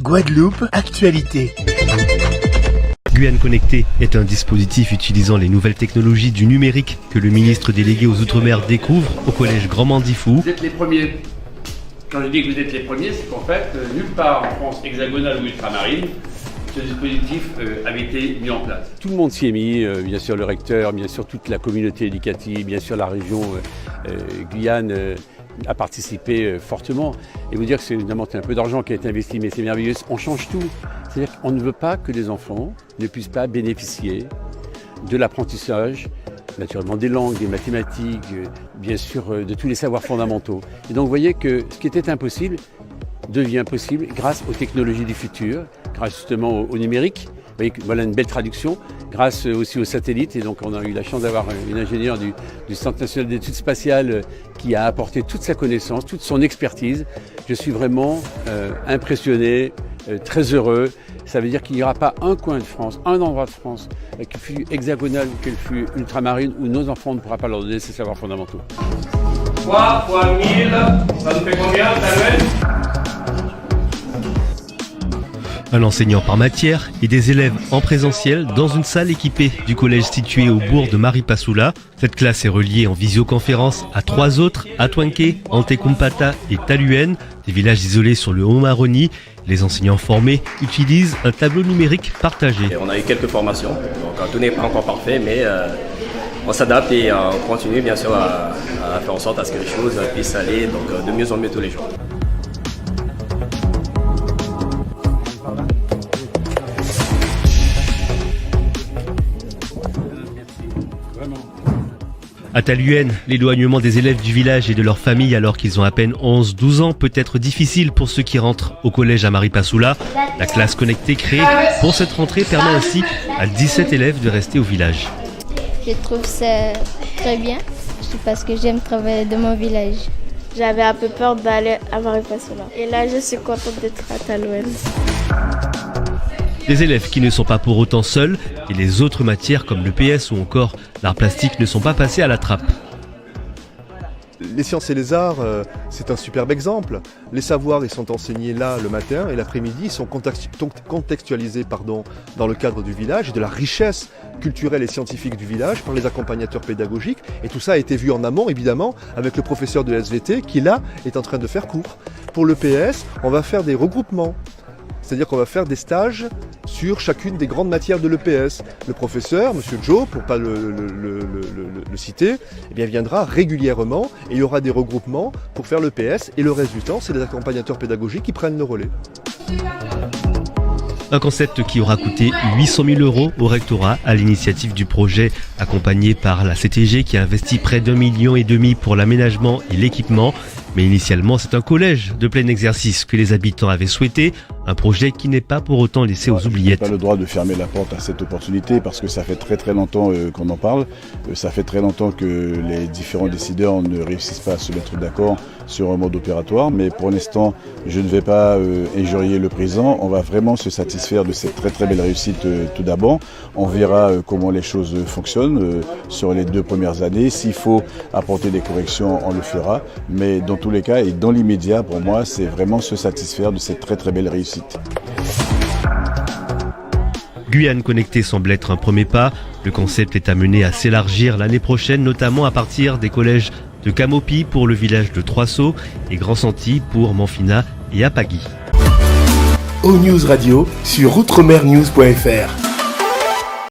Guadeloupe, actualité. Guyane Connectée est un dispositif utilisant les nouvelles technologies du numérique que le ministre délégué aux Outre-mer découvre au collège Grand Mandifou. Vous êtes les premiers. Quand je dis que vous êtes les premiers, c'est qu'en fait, nulle part en France hexagonale ou ultramarine, ce dispositif avait été mis en place. Tout le monde s'y est mis, bien sûr le recteur, bien sûr toute la communauté éducative, bien sûr la région Guyane a participé fortement. Et vous dire que c'est évidemment un peu d'argent qui a été investi, mais c'est merveilleux, on change tout. C'est-à-dire qu'on ne veut pas que les enfants ne puissent pas bénéficier de l'apprentissage, naturellement des langues, des mathématiques, bien sûr de tous les savoirs fondamentaux. Et donc vous voyez que ce qui était impossible devient possible grâce aux technologies du futur, grâce justement au numérique. Vous voyez que voilà une belle traduction, grâce aussi aux satellites. Et donc on a eu la chance d'avoir une ingénieure du Centre national d'études spatiales qui a apporté toute sa connaissance, toute son expertise. Je suis vraiment impressionné, très heureux. Ça veut dire qu'il n'y aura pas un coin de France, un endroit de France, qu'il fût hexagonal ou qu'il fût ultramarine, où nos enfants ne pourront pas leur donner ces savoirs fondamentaux. 3 fois 1000, ça nous fait combien, Samuel ? Un enseignant par matière et des élèves en présentiel dans une salle équipée du collège situé au bourg de Maripasoula. Cette classe est reliée en visioconférence à 3 autres, Atouanké, Antekumpata et Taluén, des villages isolés sur le Haut-Maroni. Les enseignants formés utilisent un tableau numérique partagé. Et on a eu quelques formations, donc tout n'est pas encore parfait, mais on s'adapte et on continue bien sûr à faire en sorte à ce que les choses puissent aller donc, de mieux en mieux tous les jours. À Taluén, l'éloignement des élèves du village et de leurs familles alors qu'ils ont à peine 11-12 ans peut être difficile pour ceux qui rentrent au collège à Maripasoula. La classe connectée créée pour cette rentrée permet ainsi à 17 élèves de rester au village. Je trouve ça très bien parce que j'aime travailler dans mon village. J'avais un peu peur d'aller à Maripasoula. Et là, je suis contente d'être à Taluén. Des élèves qui ne sont pas pour autant seuls et les autres matières comme le PS ou encore l'art plastique ne sont pas passés à la trappe. Les sciences et les arts, c'est un superbe exemple. Les savoirs, ils sont enseignés là le matin et l'après-midi, ils sont contextualisés dans le cadre du village et de la richesse culturelle et scientifique du village par les accompagnateurs pédagogiques. Et tout ça a été vu en amont, évidemment, avec le professeur de SVT qui, là, est en train de faire cours. Pour le PS, on va faire des regroupements. C'est-à-dire qu'on va faire des stages sur chacune des grandes matières de l'EPS. Le professeur, M. Joe, pour ne pas le citer, eh bien, viendra régulièrement et il y aura des regroupements pour faire l'EPS. Et le reste du temps, c'est les accompagnateurs pédagogiques qui prennent le relais. Un concept qui aura coûté 800 000 € au rectorat à l'initiative du projet, accompagné par la CTG qui a investi près d'1,5 million pour l'aménagement et l'équipement. Mais initialement, c'est un collège de plein exercice que les habitants avaient souhaité, un projet qui n'est pas pour autant laissé aux oubliettes. Je n'ai pas le droit de fermer la porte à cette opportunité parce que ça fait très longtemps qu'on en parle. Ça fait très longtemps que les différents décideurs ne réussissent pas à se mettre d'accord sur un mode opératoire. Mais pour l'instant, je ne vais pas injurier le président. On va vraiment se satisfaire de cette très belle réussite tout d'abord. On verra comment les choses fonctionnent sur les 2 premières années. S'il faut apporter des corrections, on le fera. Mais dans tous les cas et dans l'immédiat, pour moi, c'est vraiment se satisfaire de cette très belle réussite. Guyane Connectée semble être un premier pas. Le concept est amené à s'élargir l'année prochaine, notamment à partir des collèges de Camopi pour le village de Trois-Sauts et Grand Santi pour Manfina et Apagui. Au News Radio sur outremernews.fr.